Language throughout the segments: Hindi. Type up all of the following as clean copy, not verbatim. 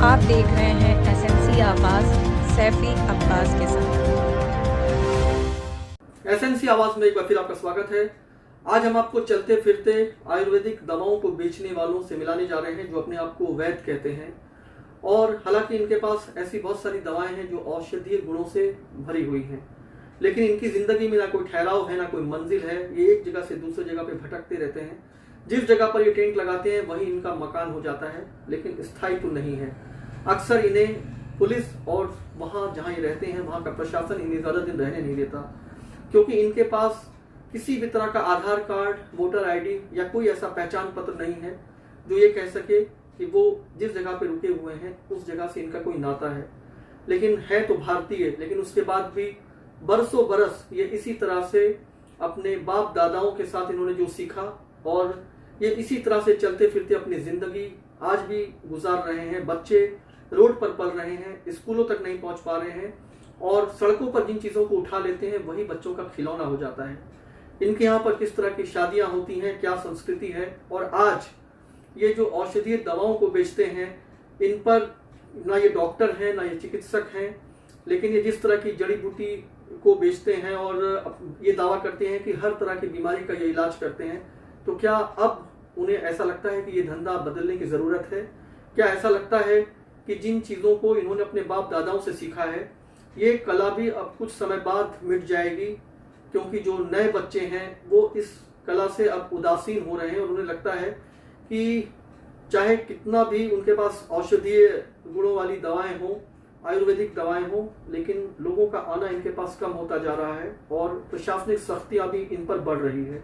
आप देख रहे हैं एसएनसी आवाज सैफी अब्बास के साथ। एसएनसी आवाज में एक बार फिर आपका स्वागत है। आज हम आपको चलते फिरते आयुर्वेदिक दवाओं को बेचने वालों से मिलाने जा रहे हैं जो अपने आप को वैद्य कहते हैं। और हालांकि इनके पास ऐसी बहुत सारी दवाएं हैं जो औषधीय गुणों से भरी हुई हैं, लेकिन इनकी जिंदगी में ना कोई ठहराव है, ना कोई मंजिल है। ये एक जगह से दूसरी जगह पे भटकते रहते हैं। जिस जगह पर ये टेंट लगाते हैं वहीं इनका मकान हो जाता है, लेकिन स्थायी तो नहीं है। अक्सर इन्हें पुलिस और वहां जहां ये रहते हैं वहां का प्रशासन इन्हें ज्यादा दिन रहने नहीं देता, क्योंकि इनके पास किसी भी तरह का आधार कार्ड, वोटर आईडी या कोई ऐसा पहचान पत्र नहीं है जो ये कह सके कि वो जिस जगह पे रुके हुए हैं उस जगह से इनका कोई नाता है। लेकिन है तो भारतीय, लेकिन उसके बाद भी बरसों बरस ये इसी तरह से अपने बाप दादाओं के साथ इन्होंने जो सीखा और ये इसी तरह से चलते फिरते अपनी जिंदगी आज भी गुजार रहे हैं। बच्चे रोड पर पल रहे हैं, स्कूलों तक नहीं पहुंच पा रहे हैं और सड़कों पर जिन चीजों को उठा लेते हैं वही बच्चों का खिलौना हो जाता है। इनके यहाँ पर किस तरह की शादियां होती हैं, क्या संस्कृति है, और आज ये जो औषधीय दवाओं को बेचते हैं इन पर ना ये डॉक्टर हैं ना ये चिकित्सक हैं, लेकिन ये जिस तरह की जड़ी बूटी को बेचते हैं और ये दावा करते हैं कि हर तरह की बीमारी का ये इलाज करते हैं, तो क्या अब उन्हें ऐसा लगता है कि ये धंधा बदलने की जरूरत है? क्या ऐसा लगता है कि जिन चीजों को इन्होंने अपने बाप दादाओं से सीखा है ये कला भी अब कुछ समय बाद मिट जाएगी, क्योंकि जो नए बच्चे हैं वो इस कला से अब उदासीन हो रहे हैं और उन्हें लगता है कि चाहे कितना भी उनके पास औषधीय गुणों वाली दवाएं हों, आयुर्वेदिक दवाएं हों, लेकिन लोगों का आना इनके पास कम होता जा रहा है और प्रशासनिक सख्तियां भी इन पर बढ़ रही है।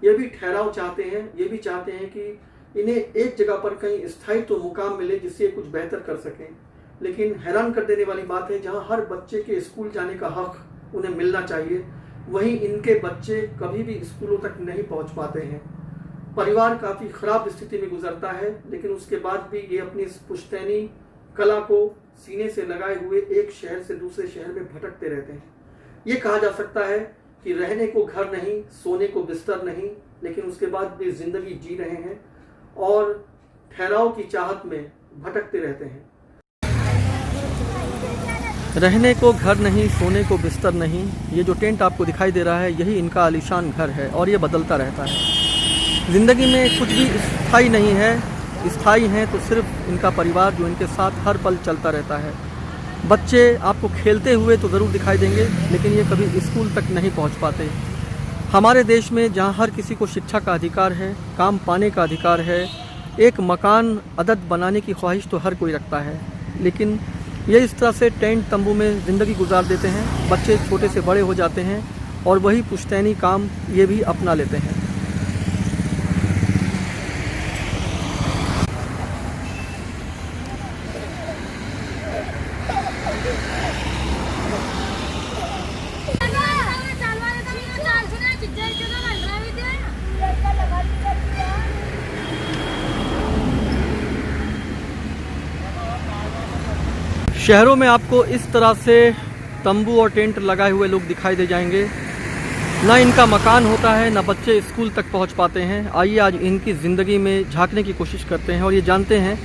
ये भी ठहराव चाहते हैं, ये भी चाहते हैं कि इन्हें एक जगह पर कहीं स्थायी तो मुकाम मिले जिससे कुछ बेहतर कर सकें। लेकिन हैरान कर देने वाली बात है, जहां हर बच्चे के स्कूल जाने का हक उन्हें मिलना चाहिए, वहीं इनके बच्चे कभी भी स्कूलों तक नहीं पहुंच पाते हैं। परिवार काफी खराब स्थिति में गुजरता है, लेकिन उसके बाद भी ये अपनी इस पुश्तैनी कला को सीने से लगाए हुए एक शहर से दूसरे शहर में भटकते रहते हैं। ये कहा जा सकता है कि रहने को घर नहीं, सोने को बिस्तर नहीं, लेकिन उसके बाद भी जिंदगी जी रहे हैं और ठहराव की चाहत में भटकते रहते हैं। रहने को घर नहीं, सोने को बिस्तर नहीं, ये जो टेंट आपको दिखाई दे रहा है यही इनका आलीशान घर है और ये बदलता रहता है। जिंदगी में कुछ भी स्थायी नहीं है, स्थायी हैं तो सिर्फ इनका परिवार जो इनके साथ हर पल चलता रहता है। बच्चे आपको खेलते हुए तो ज़रूर दिखाई देंगे, लेकिन ये कभी स्कूल तक नहीं पहुंच पाते। हमारे देश में जहां हर किसी को शिक्षा का अधिकार है, काम पाने का अधिकार है, एक मकान अदद बनाने की ख्वाहिश तो हर कोई रखता है, लेकिन ये इस तरह से टेंट तंबू में ज़िंदगी गुजार देते हैं। बच्चे छोटे से बड़े हो जाते हैं और वही पुश्तैनी काम ये भी अपना लेते हैं। शहरों में आपको इस तरह से तंबू और टेंट लगाए हुए लोग दिखाई दे जाएंगे। ना इनका मकान होता है, ना बच्चे स्कूल तक पहुंच पाते हैं। आइए आज इनकी ज़िंदगी में झांकने की कोशिश करते हैं और ये जानते हैं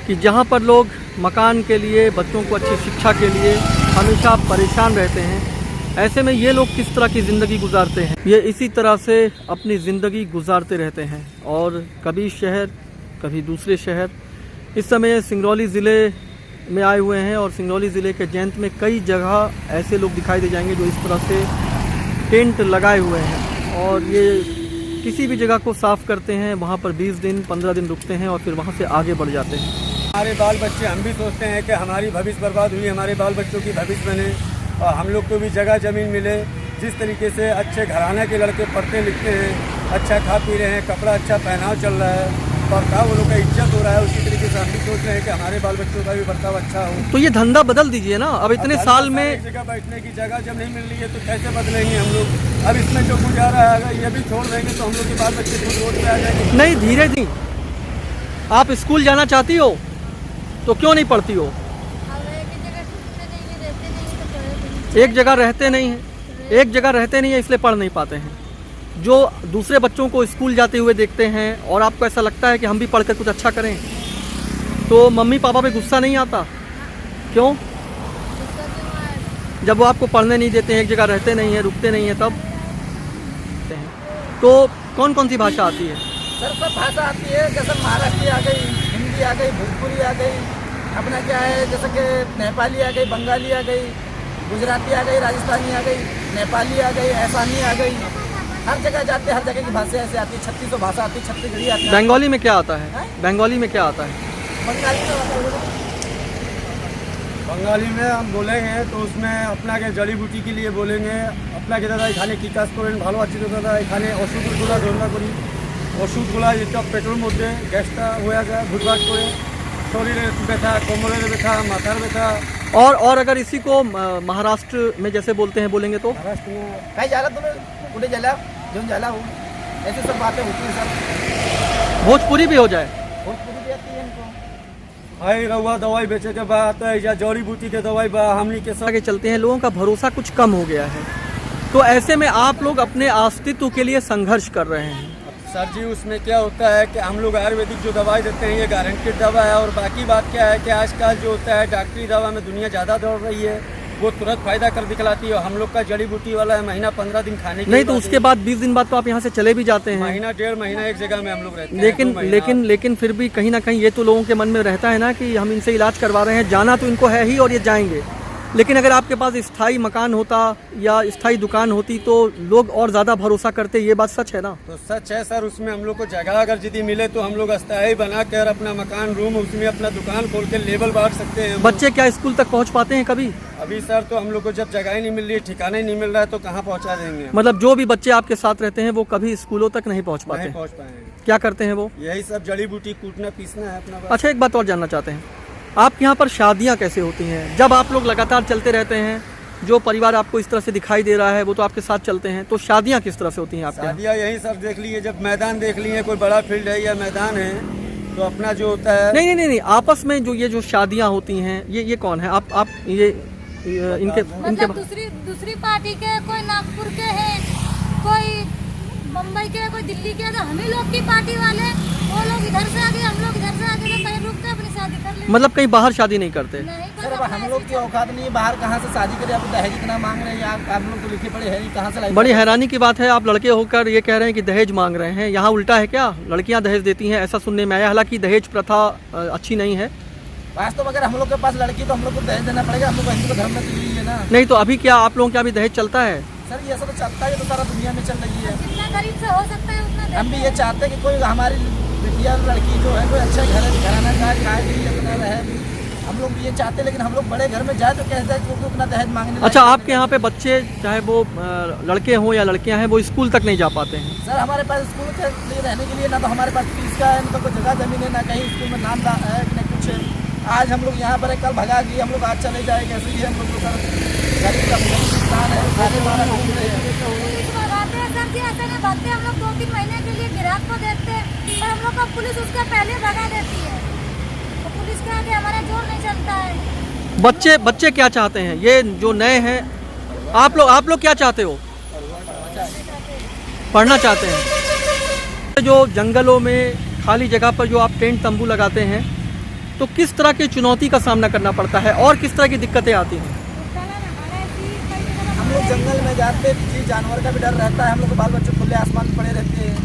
कि जहां पर लोग मकान के लिए, बच्चों को अच्छी शिक्षा के लिए हमेशा परेशान रहते हैं, ऐसे में ये लोग किस तरह की ज़िंदगी गुजारते हैं। ये इसी तरह से अपनी ज़िंदगी गुजारते रहते हैं और कभी शहर, कभी दूसरे शहर। इस समय सिंगरौली ज़िले में आए हुए हैं और सिंगरौली ज़िले के जैंत में कई जगह ऐसे लोग दिखाई दे जाएंगे जो इस तरह से टेंट लगाए हुए हैं और ये किसी भी जगह को साफ़ करते हैं, वहाँ पर 20 दिन 15 दिन रुकते हैं और फिर वहाँ से आगे बढ़ जाते हैं। हमारे बाल बच्चे, हम भी सोचते हैं कि हमारी भविष्य बर्बाद हुई, हमारे बाल बच्चों की भविष्य बने और हम लोग को भी जगह ज़मीन मिले। जिस तरीके से अच्छे घराने के लड़के पढ़ते लिखते हैं, अच्छा खा पी रहे हैं, कपड़ा अच्छा पहनाव चल रहा है, बर्ताव वो लोग का इज्जत हो रहा है, उसी तरीके से हम भी सोच रहे हैं कि हमारे बाल बच्चों का भी बर्ताव अच्छा हो। तो ये धंधा बदल दीजिए ना। अब इतने साल में एक जगह बैठने की जगह जब नहीं मिल रही है तो कैसे बदलेंगे हम लोग? अब इसमें जो गुजारा है अगर ये भी छोड़ देंगे तो हम लोग के बाल बच्चे खुद रोड पे आ जाएंगे। नहीं, धीरे धीरे। आप स्कूल जाना चाहती हो तो क्यों नहीं पढ़ती हो? एक जगह रहते नहीं है, एक जगह रहते नहीं है इसलिए पढ़ नहीं पाते हैं। जो दूसरे बच्चों को स्कूल जाते हुए देखते हैं और आपको ऐसा लगता है कि हम भी पढ़कर कुछ अच्छा करें, तो मम्मी पापा पे गुस्सा नहीं आता? क्यों? जब वो आपको पढ़ने नहीं देते हैं, एक जगह रहते नहीं हैं, रुकते नहीं हैं, तब? तो कौन कौन सी भाषा आती है? सर सब भाषा आती है, जैसे महाराष्ट्री आ गई, हिंदी आ गई, भोजपुरी आ गई, अपना क्या है जैसे कि नेपाली आ गई, बंगाली आ गई, गुजराती आ गई, राजस्थानी आ गई, नेपाली आ गई, आसामी आ गई। हर जगह जाते हैं, हर जगह की भाषा ऐसे आती है। 3600 भाषा आती है, छत्तीसगढ़ी आती है। बंगाली में क्या आता है? बंगाली में क्या आता है? बंगाली में बताइए। बंगाली में हम बोलेंगे तो उसमें अपना के जड़ी बूटी के लिए बोलेंगे, अपना के दादा एखाने की काज करें ভালো আছে তো দাদা, এখানে ওষুধগুলো ধরনা করি, ওষুধগুলো যেটা পেটের মধ্যে গ্যাসটা হয়ে যায় ভুটভাট করে, শরীরের ব্যথা, কোমরের ব্যথা, মাথার ব্যথা। और अगर इसी को महाराष्ट्र में जैसे बोलते हैं बोलेंगे तो? महाराष्ट्र में कहीं जाला तुम्हें कुठे जाला घेऊन जाला हो, ऐसे सब बातें होती है सर। भोजपुरी भी हो जाए? भोजपुरी भी आती है इनको। हाई रहुआ दवाई बेचे के बाद या जड़ी बूटी के दवाई बा हमनी के सब आगे चलते हैं, लोगों का भरोसा कुछ कम हो गया है, तो ऐसे में आप लोग अपने अस्तित्व के लिए संघर्ष कर रहे हैं। सर जी उसमें क्या होता है कि हम लोग आयुर्वेदिक जो दवाई देते हैं ये गारंटेड दवा है, और बाकी बात क्या है कि आजकल जो होता है डॉक्टरी दवा में दुनिया ज़्यादा दौड़ रही है, वो तुरंत फायदा कर दिखलाती है। और हम लोग का जड़ी बूटी वाला है महीना 15 दिन खाने के नहीं तो उसके बाद 20 दिन बाद तो आप यहाँ से चले भी जाते हैं। महीना 1.5 महीना एक जगह में हम लोग रहते हैं। लेकिन फिर भी कहीं ना कहीं ये तो लोगों के मन में रहता है ना कि हम इनसे इलाज करवा रहे हैं, जाना तो इनको है ही और ये जाएंगे। लेकिन अगर आपके पास स्थायी मकान होता या स्थायी दुकान होती तो लोग और ज़्यादा भरोसा करते, ये बात सच है ना? तो सच है सर, उसमें हम लोग को जगह अगर यदि मिले तो हम लोग अस्थायी बना कर अपना मकान रूम उसमें अपना दुकान खोल के लेबल बांट सकते हैं। बच्चे क्या स्कूल तक पहुँच पाते हैं कभी? अभी सर तो हम लोग को जब जगह ही नहीं मिल रही, ठिकाना ही नहीं मिल रहा है, तो कहाँ पहुँचा देंगे? मतलब जो भी बच्चे आपके साथ रहते हैं वो कभी स्कूलों तक नहीं पहुँच पाते? नहीं पहुँच पाएंगे। क्या करते हैं वो? यही सब जड़ी बूटी कूटना पीसना है अपना। अच्छा एक बात और जानना चाहते हैं, आपके यहाँ पर शादियाँ कैसे होती हैं? जब आप लोग लगातार चलते रहते हैं, जो परिवार आपको इस तरह से दिखाई दे रहा है वो तो आपके साथ चलते हैं, तो शादियाँ किस तरह से होती हैं आपके यहाँ? शादियाँ यही सब देख लिए, जब मैदान देख लिए, कोई बड़ा फील्ड है या मैदान है तो अपना जो होता है। नहीं, आपस में जो ये जो शादियाँ होती हैं ये कौन है? आप ये इनके मतलब दूसरी पार्टी के, कोई नागपुर के हैं, कोई मुंबई के, कोई दिल्ली के, तो हम ही लोग की पार्टी वाले, वो लोग इधर से आगे, हम लोग इधर से आगे, तो कहीं रुकते अपनी शादी कर लेते। मतलब कहीं बाहर शादी नहीं करते? नहीं सर अब हम लोग की औकात नहीं है, बाहर कहाँ से शादी करें? आप दहेज इतना मांग रहे हैं, आप लोग तो लिखे पड़े हैं, कहाँ से लाएंगे? बड़ी हैरानी की बात है, आप लड़के होकर ये कह रहे हैं कि दहेज मांग रहे हैं। यहाँ उल्टा है क्या? लड़कियाँ दहेज देती हैं ऐसा सुनने में आया, हालांकि दहेज प्रथा अच्छी नहीं है। वास्तव अगर हम लोग के पास लड़की तो हम लोग को दहेज देना पड़ेगा, हम लोग हिंदू धर्म में तो यही है ना। नहीं तो अभी क्या आप लोगों के यहाँ भी दहेज चलता है? सर ये सब तो चलता है, तो सारा दुनिया में चल रही है। जितना गरीब से हो सकता है उतना हम भी ये चाहते हैं कि कोई हमारी बिटिया लड़की जो है कोई अच्छा घराना जाए, खाए भी अपना रहे, हम लोग भी ये चाहते हैं। लेकिन हम लोग बड़े घर में जाए तो कहते हैं क्योंकि उतना दहेज मांगने। अच्छा आपके यहाँ पे बच्चे चाहे वो लड़के हों या लड़कियाँ हैं वो स्कूल तक नहीं जा पाते हैं? सर हमारे पास स्कूल के लिए रहने के लिए ना तो हमारे पास फीस का है, ना तो कोई जगह जमीन है, ना कहीं स्कूल में नाम है ना कुछ है। आज हम लोग यहाँ पर है, कल भगा गए, हम लोग आज चले जाए, कैसे ही हम लोग को सर गरीब का नुकसान है, खाने वाला घूम रहे हैं। पुलिस भगाते हैं सर जी, ऐसे नहीं भागते। हम लोग 2-3 महीने के लिए ग्राहक को देखते हैं, पर हम लोग का पुलिस उसका पहले भगा देती है, तो पुलिस के आगे हमारा जोर नहीं चलता है। बच्चे क्या चाहते हैं? ये जो नए हैं, आप लोग क्या चाहते हो? पढ़ना चाहते हैं? जो जंगलों में खाली जगह पर जो आप टेंट तंबू लगाते हैं तो किस तरह की चुनौती का सामना करना पड़ता है और किस तरह की दिक्कतें आती हैं? हम लोग जंगल में जाते किसी जानवर का भी डर रहता है, हम लोग को बाल बच्चे खुले आसमान में पड़े रहते हैं।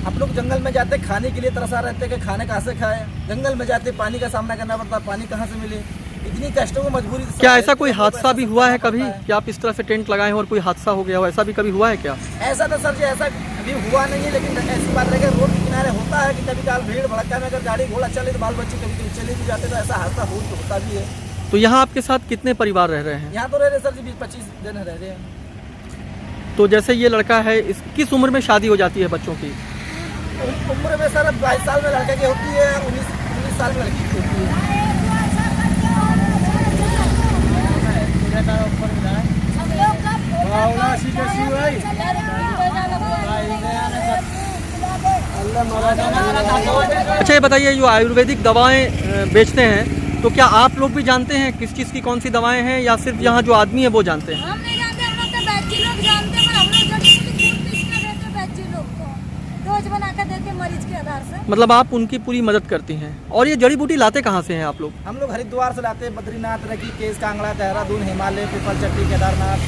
हम लोग जंगल में जाते खाने के लिए तरसा रहते हैं कि खाने कहाँ से खाए। जंगल में जाते पानी का सामना करना पड़ता है, पानी कहाँ से मिले, इतनी कष्टों को मजबूरी। क्या ऐसा कोई हादसा भी हुआ है कभी कि आप इस तरह से टेंट लगाए और कोई हादसा हो गया हो? ऐसा भी कभी हुआ है क्या? ऐसा तो सर जी ऐसा अभी हुआ नहीं है, लेकिन ऐसी बात है कि रोड के किनारे होता है कि कभी काल भीड़ भड़का में अगर गाड़ी घोड़ा चले तो बाल बच्चे कभी कभी चले भी जाते, तो ऐसा हादसा होता भी है। तो यहाँ आपके साथ कितने परिवार रह रहे हैं? यहाँ तो रह रहे सर जी 20-25 दिन रह रहे हैं। तो जैसे ये लड़का है, किस उम्र में शादी हो जाती है बच्चों की? उम्र में सर 22 साल में लड़के की होती है, 19 साल में लड़की की होती है। अच्छा ये बताइए, जो आयुर्वेदिक दवाएं बेचते हैं तो क्या आप लोग भी जानते हैं किस चीज़ की कौन सी दवाएं हैं, या सिर्फ यहाँ जो आदमी है वो जानते हैं? हम नहीं जानते, हम लोग तो बैची लोग जानते हैं, पर हम लोग जब दूध पीसना देते बैची लोग को डोज बना कर देते मरीज के आधार से। मतलब आप उनकी पूरी मदद करती हैं। और ये जड़ी बूटी लाते कहाँ से हैं आप लोग? हम लोग हरिद्वार से लाते हैं, बद्रीनाथ, ऋषिकेश, कांगड़ा, देहरादून, हिमालय, पीपल चट्टी, केदारनाथ,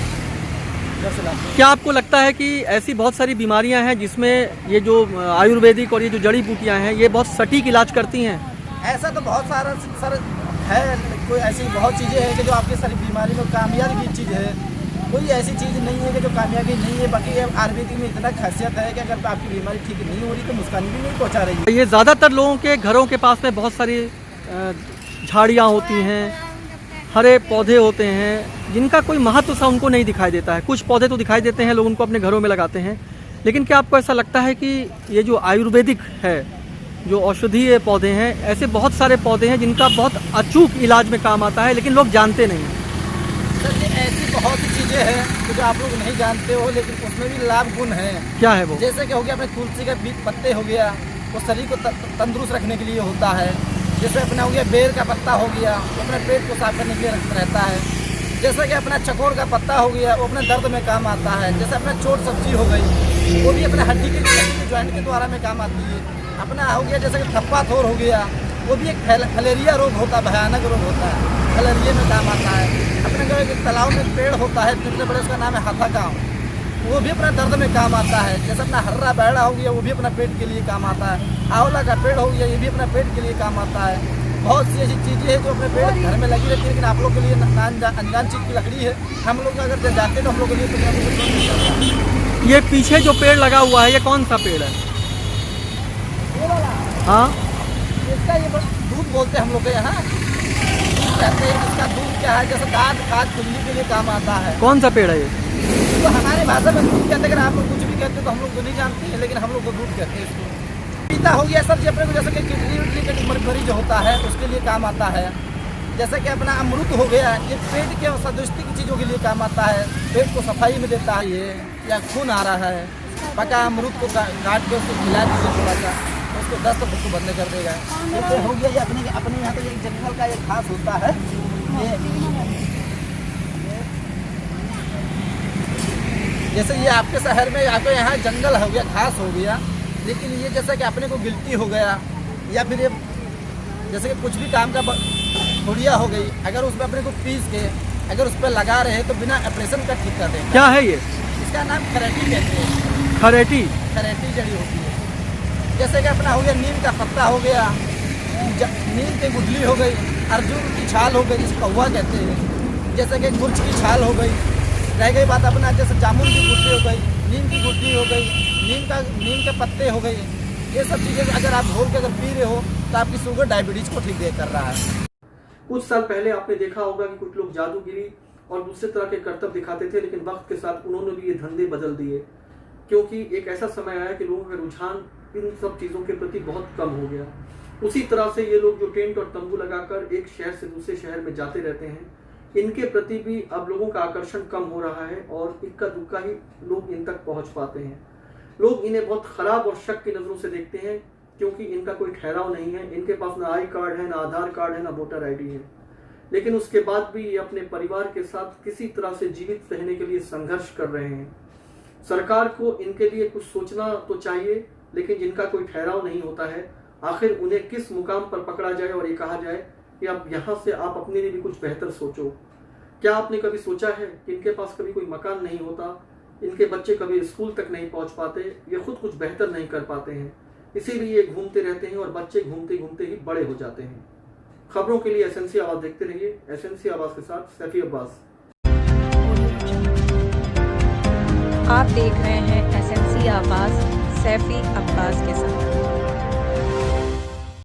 इधर से लाते हैं। क्या आपको लगता है कि ऐसी बहुत सारी बीमारियां हैं जिसमें ये जो आयुर्वेदिक और ये जो जड़ी बूटियां हैं ये बहुत सटीक इलाज करती हैं? ऐसा तो बहुत सारा सर है, कोई ऐसी बहुत चीज़ें हैं कि जो आपकी सारी बीमारी में कामयाबी की चीज़ है। कोई ऐसी चीज़ नहीं है कि जो कामयाबी नहीं है। बाकी ये आयुर्वेदिक में इतना खासियत है कि अगर आपकी बीमारी ठीक नहीं हो रही तो नुकसान भी नहीं पहुंचा रही है। ये ज़्यादातर लोगों के घरों के पास में बहुत सारी झाड़ियाँ होती हैं, हरे पौधे होते हैं जिनका कोई महत्व सा उनको नहीं दिखाई देता है। कुछ पौधे तो दिखाई देते हैं, लोग उनको अपने घरों में लगाते हैं, लेकिन क्या आपको ऐसा लगता है कि ये जो आयुर्वेदिक है, जो औषधीय पौधे हैं, ऐसे बहुत सारे पौधे हैं जिनका बहुत अचूक इलाज में काम आता है लेकिन लोग जानते नहीं? सर ये ऐसी बहुत सी चीज़ें हैं कि जो आप लोग नहीं जानते हो, लेकिन उसमें भी लाभ गुण है। क्या है वो? जैसे कि हो गया अपने तुलसी का बीज पत्ते हो गया, वो शरीर को तंदुरुस्त रखने के लिए होता है। जैसे अपना हो गया बेर का पत्ता हो गया, वो अपने पेट को साफ करने के लिए रहता है। जैसे कि अपना चकोर का पत्ता हो गया, वो अपने दर्द में काम आता है। जैसे अपना चोट सब्जी हो गई, वो भी अपने हड्डी के ज्वाइंट के द्वारा में काम आती है। अपना हो गया जैसे कि थप्पा थोर हो गया, वो भी एक फलेरिया रोग होता है, भयानक रोग होता है, फलेरिया में काम आता है। अपने जो एक तालाब में पेड़ होता है इतने बड़े, उसका नाम है हाथा गाँव, वो भी अपना दर्द में काम आता है। जैसे अपना हर्रा बैड़ा हो गया, वो भी अपना पेट के लिए काम आता है। आंवला का पेड़ हो गया, ये भी अपना पेट के लिए काम आता है। बहुत सी ऐसी चीज़ें हैं जो अपने पेड़ घर में लगी रहती है, लेकिन आप लोग के लिए अनजान चीज़ की लकड़ी है। हम लोग अगर जाते तो हम लोग के लिए तो ये पीछे जो पेड़ लगा हुआ है ये कौन सा पेड़ है? हाँ, इसका ये दूध बोलते हैं हम लोग के यहाँ, कहते हैं इसका दूध क्या है, जैसे दांत खाद खुजली के लिए काम आता है। कौन सा पेड़ है ये? तो हमारे भाषा में दूध कहते हैं, अगर आप लोग कुछ भी कहते हैं तो हम लोग तो नहीं जानते हैं, लेकिन हम लोग को दूध कहते हैं इसको। पपीता हो गया सर जी, अपने को जैसे कि किडनी विडनी का मरीज होता है उसके लिए काम आता है। जैसे कि अपना अमरूद हो गया, ये पेट के सदुष्टि की चीज़ों के लिए काम आता है, पेट को सफाई में देता है। ये या खून आ रहा है, पका अमरूद को काट के उसको खिला दीजिए थोड़ा सा, उसको दस्त को बंद कर देगा। ये हो गया, ये अपने यहाँ तो एक जंगल का एक घास होता है, ये जैसे ये आपके शहर में आपके यहाँ जंगल हो गया, घास हो गया, लेकिन ये जैसा कि अपने को गिल्टी हो गया या फिर ये जैसे कि कुछ भी काम का थोड़िया हो गई, अगर उसमें अपने को पीस के अगर उस पर लगा रहे हैं तो बिना ऑपरेशन का ठीक कर देंगे। क्या है ये? इसका नाम खरेटी कहते हैं। खरेटी? खरेटी जड़ी होती है। जैसे कि अपना हो गया नीम का पत्ता हो गया, नीम की गुठली हो गई, अर्जुन की छाल हो गई जिसे कौवा कहते हैं, जैसे कि गुर्च की छाल हो गई। रह गई बात अपना जैसे जामुन की गुठली हो गई, नीम की गुठली हो गई, नीम के पत्ते हो गई, ये सब चीज़ें अगर आप घोल के अगर पी रहे हो तो आपकी शुगर डायबिटीज को ठीक कर रहा है। कुछ साल पहले आपने देखा होगा कि कुछ लोग जादूगिरी और दूसरे तरह के करतब दिखाते थे, लेकिन वक्त के साथ उन्होंने भी ये धंधे बदल दिए, क्योंकि एक ऐसा समय आया कि लोगों का रुझान इन सब चीज़ों के प्रति बहुत कम हो गया। उसी तरह से ये लोग जो टेंट और तंबू लगाकर एक शहर से दूसरे शहर में जाते रहते हैं, इनके प्रति भी अब लोगों का आकर्षण कम हो रहा है और इक्का दुक्का ही लोग इन तक पहुंच पाते हैं। लोग इन्हें बहुत खराब और शक की नज़रों से देखते हैं, क्योंकि इनका कोई ठहराव नहीं है, इनके पास ना आई कार्ड है, ना आधार कार्ड है, ना वोटर आईडी है, लेकिन उसके बाद भी ये अपने परिवार के साथ किसी तरह से जीवित रहने के लिए संघर्ष कर रहे हैं। सरकार को इनके लिए कुछ सोचना तो चाहिए, लेकिन जिनका कोई ठहराव नहीं होता है, आखिर उन्हें किस मुकाम पर पकड़ा जाए और ये कहा जाए कि अब यहाँ से आप अपने लिए भी कुछ बेहतर सोचो। क्या आपने कभी सोचा है कि इनके पास कभी कोई मकान नहीं होता, इनके बच्चे कभी स्कूल तक नहीं पहुँच पाते, ये खुद कुछ बेहतर नहीं कर पाते हैं, इसीलिए ये घूमते रहते हैं और बच्चे घूमते घूमते ही बड़े हो जाते हैं। खबरों के लिए एसएनसी आवाज़ देखते रहिए। एसएनसी आवाज़ के साथ सैफी अब्बास। आप देख रहे हैं एसएनसी आवाज़ सैफी अब्बास के साथ।